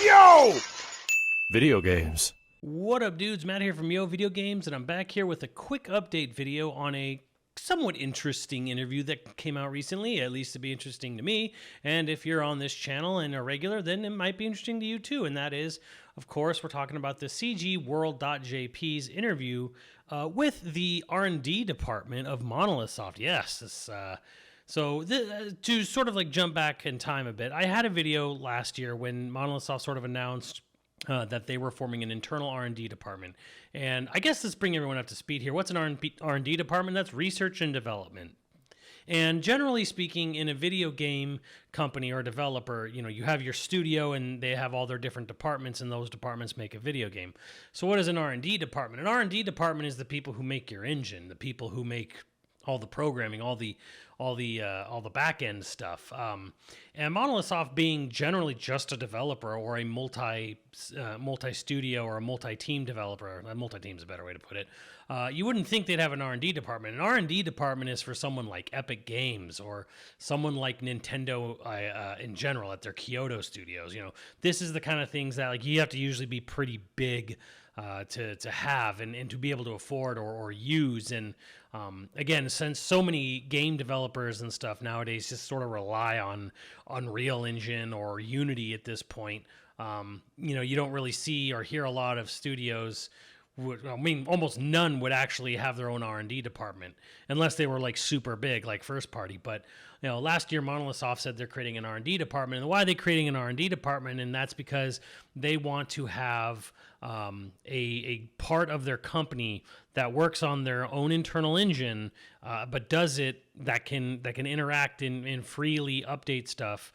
Yo! Video games. What up, dudes? Matt here from YoVideogames, and I'm back here with a quick update video on a somewhat interesting interview that came out recently, at least to be interesting to me. And if you're on this channel and a regular, then it might be interesting to you too. And that is, of course, we're talking about the CGWorld.jp's interview with the R&D department of Monolithsoft. Yes, this, to sort of like jump back in time a bit, I had a video last year when Monolithsoft sort of announced that they were forming an internal R&D department. And I guess let's bring everyone up to speed here. What's an R&D department? That's research and development. And generally speaking, in a video game company or developer, you know, you have your studio and they have all their different departments, and those departments make a video game. So what is an R&D department? An R&D department is the people who make your engine, the people who make all the programming, all the back end stuff. And Monolithsoft, being generally just a developer or a multi studio or a multi-team developer, multi-team is a better way to put it. You wouldn't think they'd have an R&D department. An R&D department is for someone like Epic Games or someone like Nintendo in general at their Kyoto studios. You know, this is the kind of things that like you have to usually be pretty big to have and to be able to afford or use. And again, since so many game developers and stuff nowadays just sort of rely on Unreal Engine or Unity at this point, you know, you don't really see or hear a lot of studios. I mean, almost none would actually have their own R&D department unless they were like super big, like first party. But you know, last year Monolithsoft said they're creating an R&D department. And why are they creating an R&D department? And that's because they want to have a part of their company that works on their own internal engine, but does it that can interact and freely update stuff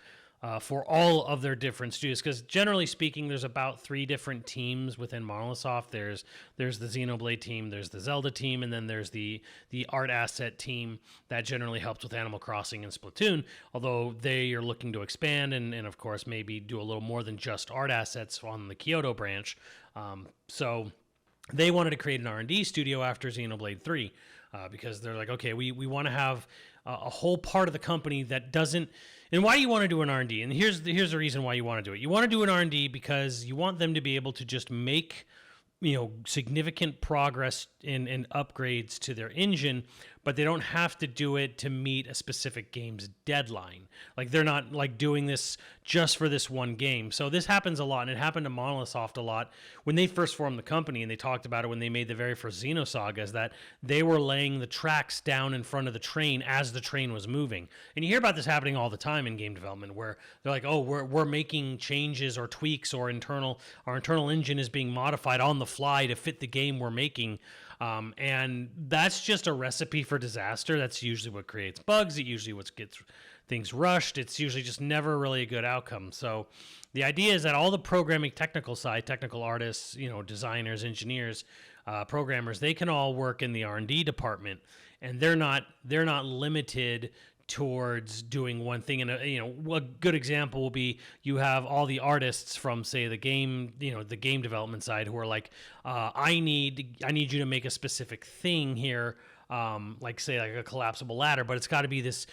for all of their different studios. Because generally speaking, there's about 3 different teams within Monolithsoft. There's the Xenoblade team, there's the Zelda team, and then there's the art asset team that generally helps with Animal Crossing and Splatoon, although they are looking to expand and of course maybe do a little more than just art assets on the Kyoto branch. So they wanted to create an R&D studio after Xenoblade 3 because they're like, okay, we want to have a whole part of the company that doesn't. And why you want to do an R&D, and here's the reason why you want to do it. You want to do an R&D because you want them to be able to just make, you know, significant progress and upgrades to their engine, but they don't have to do it to meet a specific game's deadline. Like they're not like doing this just for this one game. So this happens a lot, and it happened to Monolithsoft a lot when they first formed the company, and they talked about it when they made the very first Xenosagas, that they were laying the tracks down in front of the train as the train was moving. And you hear about this happening all the time in game development, where they're like, oh, we're making changes or tweaks, or our internal engine is being modified on the fly to fit the game we're making. And that's just a recipe for disaster. That's usually what creates bugs. It usually what gets things rushed. It's usually just never really a good outcome. So the idea is that all the programming technical side, technical artists, you know, designers, engineers, programmers, they can all work in the R&D department, and they're not limited towards doing one thing. And you know, a good example will be you have all the artists from, say, the game development side who are like, I need you to make a specific thing here, like say like a collapsible ladder, but it's got to be this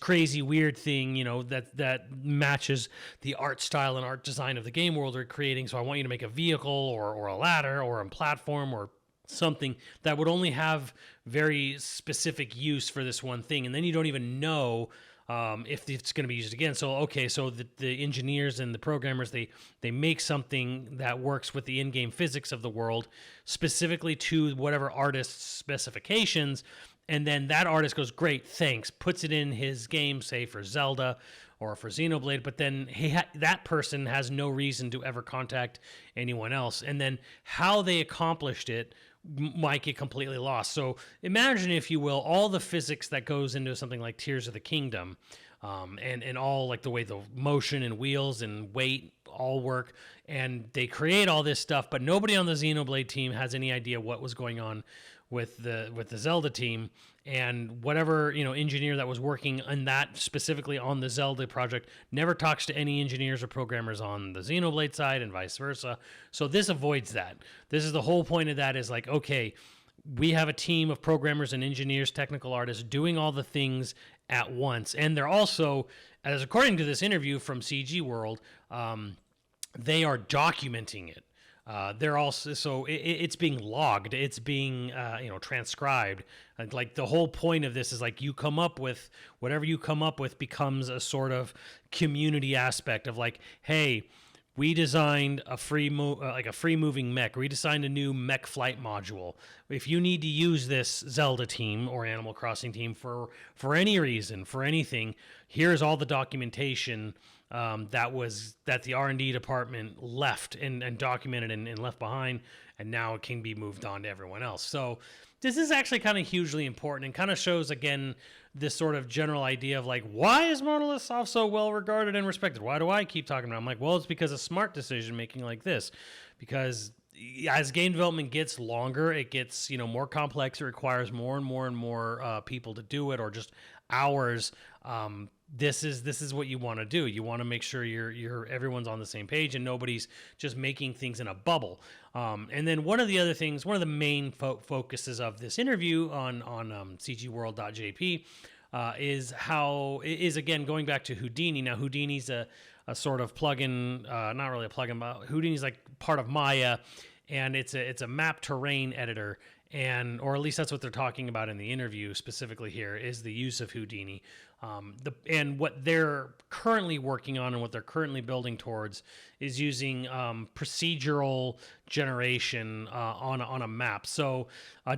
crazy weird thing, you know, that matches the art style and art design of the game world we're creating. So I want you to make a vehicle or a ladder or a platform or something that would only have very specific use for this one thing, and then you don't even know if it's going to be used again. So okay, so the engineers and the programmers, they make something that works with the in-game physics of the world specifically to whatever artist's specifications, and then that artist goes, great, thanks, puts it in his game, say for Zelda or for Xenoblade, but then that person has no reason to ever contact anyone else, and then how they accomplished it might get completely lost. So imagine, if you will, all the physics that goes into something like Tears of the Kingdom, and all like the way the motion and wheels and weight all work, and they create all this stuff, but nobody on the Xenoblade team has any idea what was going on with the Zelda team, and whatever, you know, engineer that was working on that specifically on the Zelda project never talks to any engineers or programmers on the Xenoblade side, and vice versa. So this avoids that. This is the whole point of that, is like, okay, we have a team of programmers and engineers, technical artists doing all the things at once, and they're also, as according to this interview from CG World, they are documenting it. They're also it's being logged, it's being transcribed. Like the whole point of this is like you come up with whatever you come up with becomes a sort of community aspect of like, hey, we designed a free moving mech. We designed a new mech flight module. If you need to use this Zelda team or Animal Crossing team for any reason, for anything, here's all the documentation that the R&D department left and documented and left behind, and now it can be moved on to everyone else. So this is actually kind of hugely important and kind of shows again this sort of general idea of like, why is Monolithsoft so well regarded and respected? Why do I keep talking about it? I'm like, well, it's because of smart decision making like this. Because as game development gets longer, it gets more complex. It requires more and more and more people to do it, or just hours. This is what you want to do. You want to make sure everyone's on the same page and nobody's just making things in a bubble. And then one of the main focuses of this interview on cgworld.jp is again going back to Houdini. Now Houdini's a sort of plugin, not really a plugin, but Houdini's like part of Maya, and it's a map terrain editor. Or at least that's what they're talking about in the interview specifically here, is the use of Houdini. And what they're currently working on and what they're currently building towards is using procedural generation on a map. So a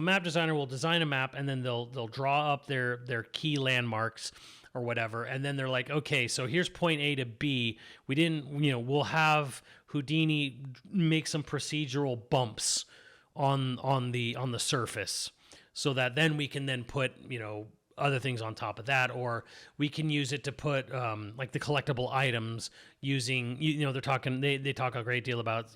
map designer will design a map, and then they'll draw up their key landmarks or whatever, and then they're like, okay, so here's point A to B. We'll have Houdini make some procedural bumps on the surface, so that then we can then put other things on top of that, or we can use it to put like the collectible items using they talk a great deal about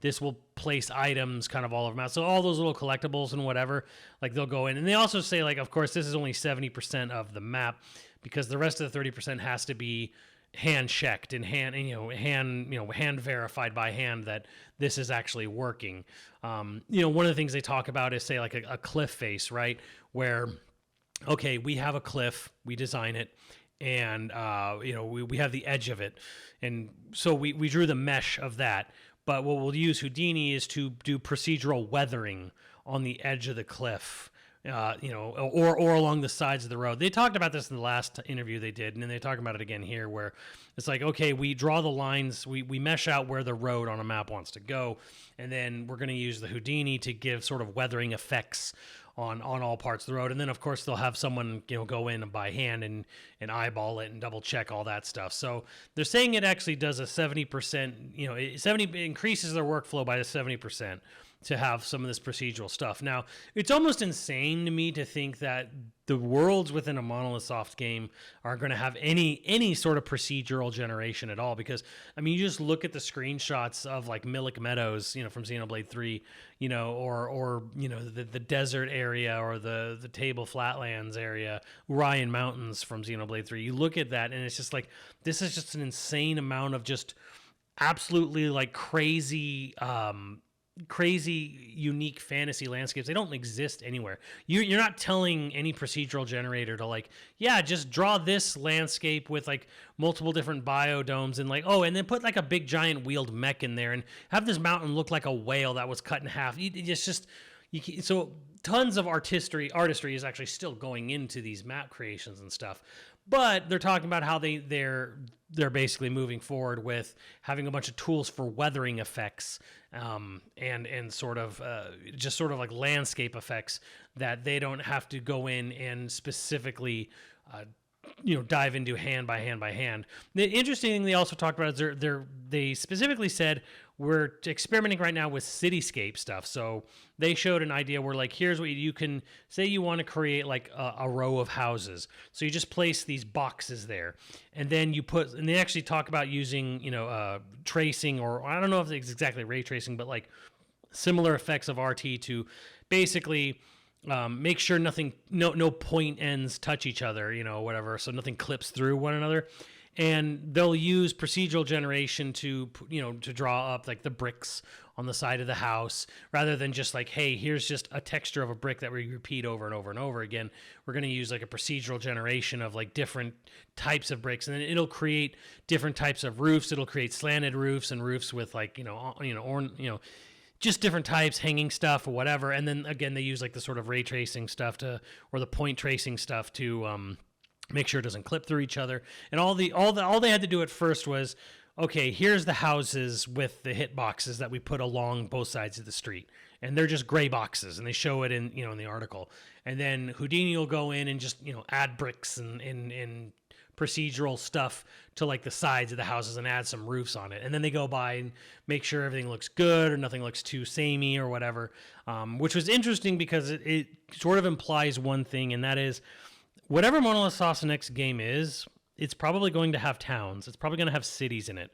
this will place items kind of all over the map, so all those little collectibles and whatever, like they'll go in, and they also say like, of course this is only 70% of the map, because the rest of the 30% has to be hand checked and hand verified by hand that this is actually working. One of the things they talk about is, say, like a cliff face, right? Where, okay, we have a cliff, we design it, and we have the edge of it, and so we drew the mesh of that. But what we'll use Houdini is to do procedural weathering on the edge of the cliff. Or along the sides of the road. They talked about this in the last interview they did, and then they talk about it again here, where it's like, okay, we draw the lines, we mesh out where the road on a map wants to go, and then we're going to use the Houdini to give sort of weathering effects on all parts of the road. And then, of course, they'll have someone go in and by hand and eyeball it and double check all that stuff. So they're saying it actually does a 70%, it increases their workflow by 70%. To have some of this procedural stuff. Now, it's almost insane to me to think that the worlds within a Monolithsoft game are going to have any sort of procedural generation at all, because I mean, you just look at the screenshots of like Millick Meadows, from Xenoblade 3, or the desert area, or the Table Flatlands area, Ryan Mountains from Xenoblade 3. You look at that and it's just like, this is just an insane amount of just absolutely like crazy unique fantasy landscapes. They don't exist anywhere. You're not telling any procedural generator to like, yeah, just draw this landscape with like multiple different biodomes and like, oh, and then put like a big giant wheeled mech in there and have this mountain look like a whale that was cut in half. So tons of artistry is actually still going into these map creations and stuff. But they're talking about how they're basically moving forward with having a bunch of tools for weathering effects, and sort of just sort of like landscape effects that they don't have to go in and specifically dive into hand by hand by hand. The interesting thing they also talked about is they specifically said, we're experimenting right now with cityscape stuff. So they showed an idea where like, here's what you can say, you want to create like a row of houses. So you just place these boxes there, and then and they actually talk about using, tracing, or I don't know if it's exactly ray tracing, but like similar effects of RT to basically make sure no point ends touch each other, whatever. So nothing clips through one another. and they'll use procedural generation to draw up like the bricks on the side of the house, rather than just like, hey, here's just a texture of a brick that we repeat over and over and over again. We're going to use like a procedural generation of like different types of bricks, and then it'll create different types of roofs. It'll create slanted roofs and roofs with like just different types, hanging stuff or whatever. And then again, they use like the sort of ray tracing stuff or the point tracing stuff to make sure it doesn't clip through each other. And all they had to do at first was, okay, here's the houses with the hit boxes that we put along both sides of the street, and they're just gray boxes, and they show it in the article. And then Houdini will go in and just add bricks and procedural stuff to like the sides of the houses and add some roofs on it. And then they go by and make sure everything looks good or nothing looks too samey or whatever, which was interesting because it sort of implies one thing, and that is whatever Monolithsoft's next game is, it's probably going to have towns. It's probably going to have cities in it,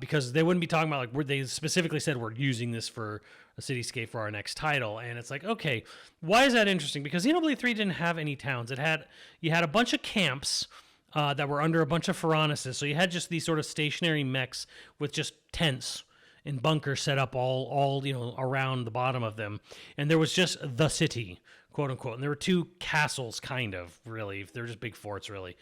because they wouldn't be talking about like they specifically said we're using this for a cityscape for our next title. And it's like, okay, why is that interesting? Because Xenoblade 3 didn't have any towns. You had a bunch of camps that were under a bunch of furnaces. So you had just these sort of stationary mechs with just tents and bunkers set up all around the bottom of them, and there was just the city, quote unquote. And there were two castles, kind of, really. They're just big forts, really.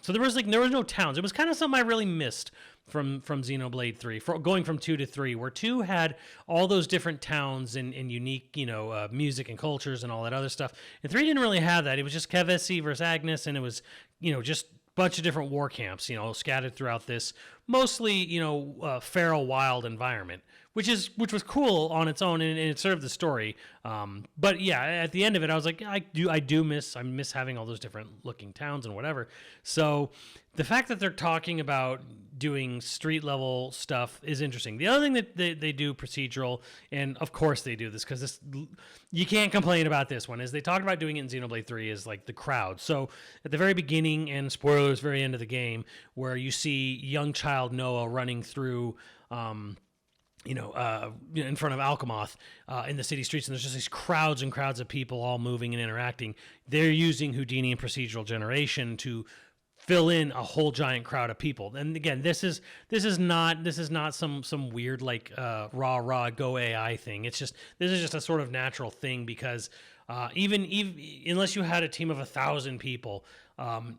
So there was no towns. It was kind of something I really missed from Xenoblade 3, going from 2 to 3, where 2 had all those different towns and unique, music and cultures and all that other stuff. And 3 didn't really have that. It was just Kevesi versus Agnes, and it was, just a bunch of different war camps, scattered throughout this mostly, feral wild environment, which was cool on its own, and it served the story. But yeah, at the end of it, I was like, I miss having all those different looking towns and whatever. So the fact that they're talking about doing street level stuff is interesting. The other thing that they do procedural, and of course they do this because you can't complain about this one, is they talked about doing it in Xenoblade 3 is like the crowd. So at the very beginning, and spoilers, very end of the game, where you see young child Noah running through in front of Alchemoth in the city streets, and there's just these crowds and crowds of people all moving and interacting. They're using Houdini and procedural generation to fill in a whole giant crowd of people. And again, this is not some weird like rah go AI thing. This is just a sort of natural thing, because even unless you had a team of 1,000 people,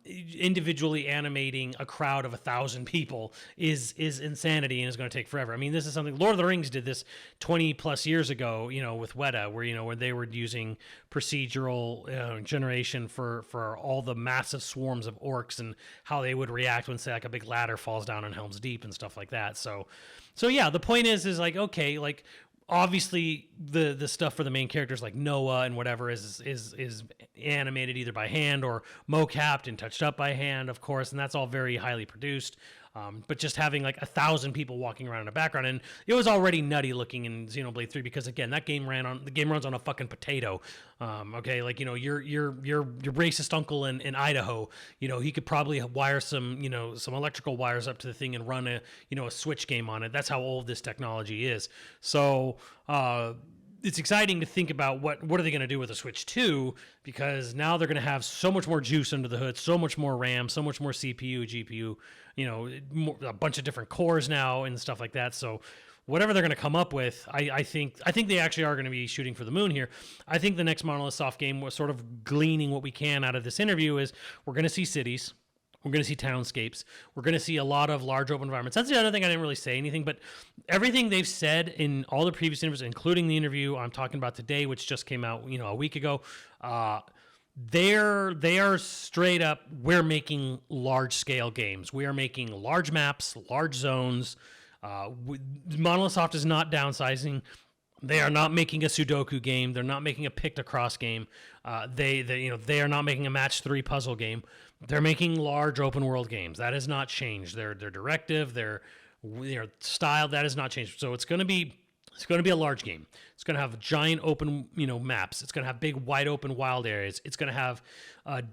individually animating a crowd of 1,000 people is insanity and is going to take forever. I mean, this is something Lord of the Rings did this 20 plus years ago, with Weta, where they were using procedural generation for all the massive swarms of orcs and how they would react when, say, like a big ladder falls down in Helm's Deep and stuff like that. So yeah, the point is like, okay, like, obviously the stuff for the main characters like Noah and whatever is animated either by hand or mocapped and touched up by hand, of course, and that's all very highly produced. But just having like 1,000 people walking around in the background, and it was already nutty looking in Xenoblade 3 because again, the game runs on a fucking potato. Okay, like your racist uncle in Idaho, he could probably wire some electrical wires up to the thing and run a Switch game on it. That's how old this technology is. So it's exciting to think about what are they going to do with the Switch 2, because now they're going to have so much more juice under the hood, so much more RAM, so much more CPU, GPU, a bunch of different cores now and stuff like that. So whatever they're going to come up with, I think they actually are going to be shooting for the moon here. I think the next Monolithsoft game, was sort of gleaning what we can out of this interview, is we're going to see cities. We're going to see townscapes. We're going to see a lot of large open environments. That's the other thing. I didn't really say anything, but everything they've said in all the previous interviews, including the interview I'm talking about today, which just came out, a week ago, they are straight up, we're making large scale games. We are making large maps, large zones. Monolithsoft is not downsizing. They are not making a Sudoku game. They're not making a Pictocross game. They are not making a match 3 puzzle game. They're making large open world games. That has not changed. Their directive, their style, that has not changed. So it's going to be a large game. It's going to have giant open, maps. It's going to have big, wide open, wild areas. It's going to have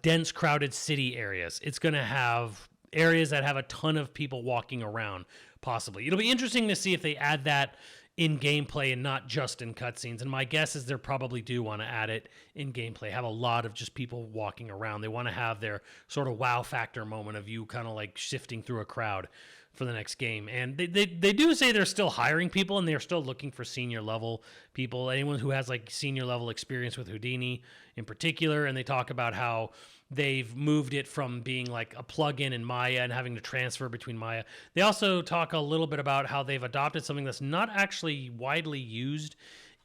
dense, crowded city areas. It's going to have areas that have a ton of people walking around. possibly. It'll be interesting to see if they add that in gameplay and not just in cutscenes. And my guess is they probably do want to add it in gameplay, have a lot of just people walking around. They want to have their sort of wow factor moment of you kind of like shifting through a crowd for the next game. And they do say they're still hiring people and they're still looking for senior level people, anyone who has like senior level experience with Houdini in particular. And they talk about how they've moved it from being like a plug-in in Maya and having to transfer between Maya. They also talk a little bit about how they've adopted something that's not actually widely used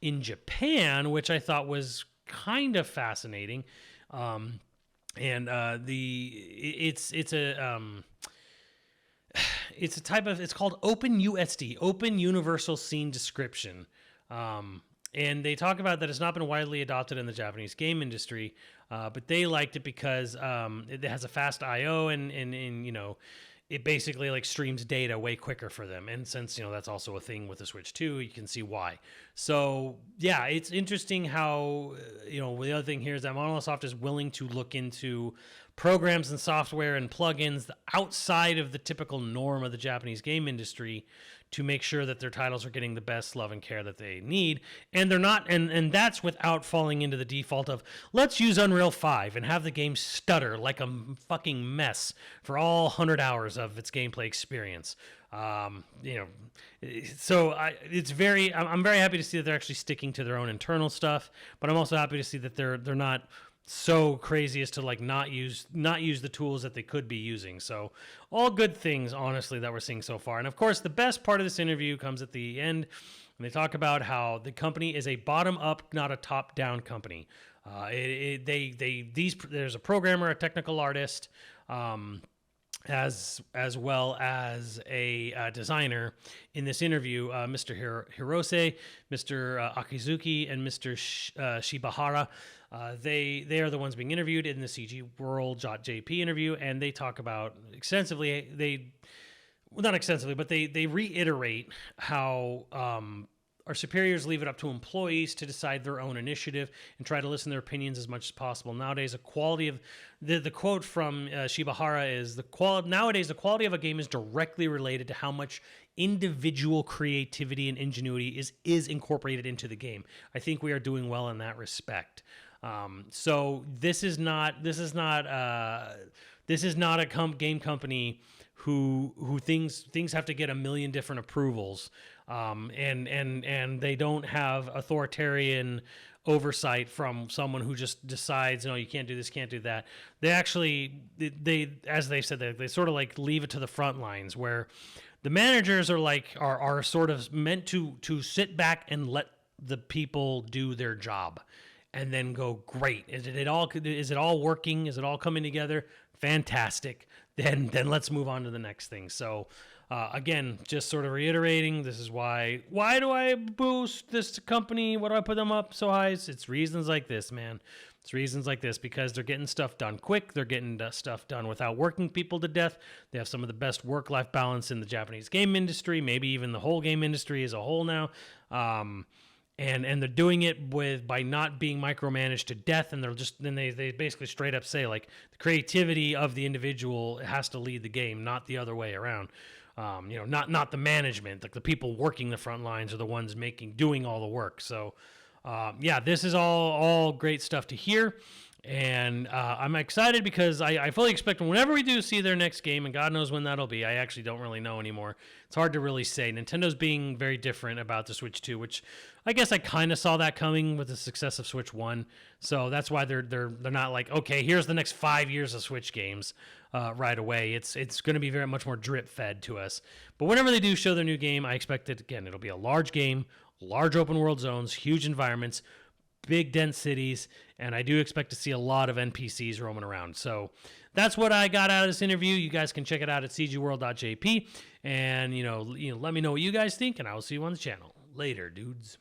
in Japan, which I thought was kind of fascinating. It's a type of, it's called OpenUSD, Open Universal Scene Description. And they talk about that it's not been widely adopted in the Japanese game industry, but they liked it because it has a fast I/O and you know, it basically like streams data way quicker for them. And since, you know, that's also a thing with the Switch 2, you can see why. So yeah, it's interesting how, you know, the other thing here is that Monolithsoft is willing to look into programs and software and plugins outside of the typical norm of the Japanese game industry to make sure that their titles are getting the best love and care that they need. And they're not, and that's without falling into the default of, let's use Unreal 5 and have the game stutter like a fucking mess for all 100 hours of its gameplay experience. You know, so I'm very happy to see that they're actually sticking to their own internal stuff, but I'm also happy to see that they're not so crazy as to like not use the tools that they could be using. So all good things, honestly, that we're seeing so far. And of course, the best part of this interview comes at the end, and they talk about how the company is a bottom-up, not a top-down company. There's a programmer, a technical artist, as well as a designer in this interview, Mr. Hirose, Mr. Akizuki, and Mr. Shibahara. They are the ones being interviewed in the CGWorld.jp interview, and they talk about extensively. Not extensively, but they reiterate how our superiors leave it up to employees to decide their own initiative and try to listen to their opinions as much as possible. Nowadays, the quote from Shibahara is nowadays the quality of a game is directly related to how much individual creativity and ingenuity is incorporated into the game. I think we are doing well in that respect. So this is not a game company who things have to get a million different approvals, and they don't have authoritarian oversight from someone who just decides, no, you can't do this, can't do that. They actually, as they said, they sort of like leave it to the front lines where the managers are sort of meant to sit back and let the people do their job and then go, great. Is it all working? Is it all coming together? Fantastic. Then let's move on to the next thing. So again, just sort of reiterating, this is why do I boost this company? Why do I put them up so high? It's reasons like this, man. It's reasons like this because they're getting stuff done quick. They're getting stuff done without working people to death. They have some of the best work-life balance in the Japanese game industry, maybe even the whole game industry as a whole now. And they're doing it by not being micromanaged to death, and they basically straight up say like the creativity of the individual has to lead the game, not the other way around. Not the management, like the people working the front lines are the ones doing all the work. So this is all great stuff to hear. And I'm excited because I fully expect whenever we do see their next game, and God knows when that'll be, I actually don't really know anymore. It's hard to really say. Nintendo's being very different about the Switch 2, which I guess I kind of saw that coming with the success of Switch 1. So that's why they're not like, okay, here's the next 5 years of Switch games right away. It's going to be very much more drip fed to us. But whenever they do show their new game, I expect it'll be a large game, large open world zones, huge environments, big dense cities, and I do expect to see a lot of NPCs roaming around. So that's what I got out of this interview. You guys can check it out at cgworld.jp, and let me know what you guys think, and I will see you on the channel later, dudes.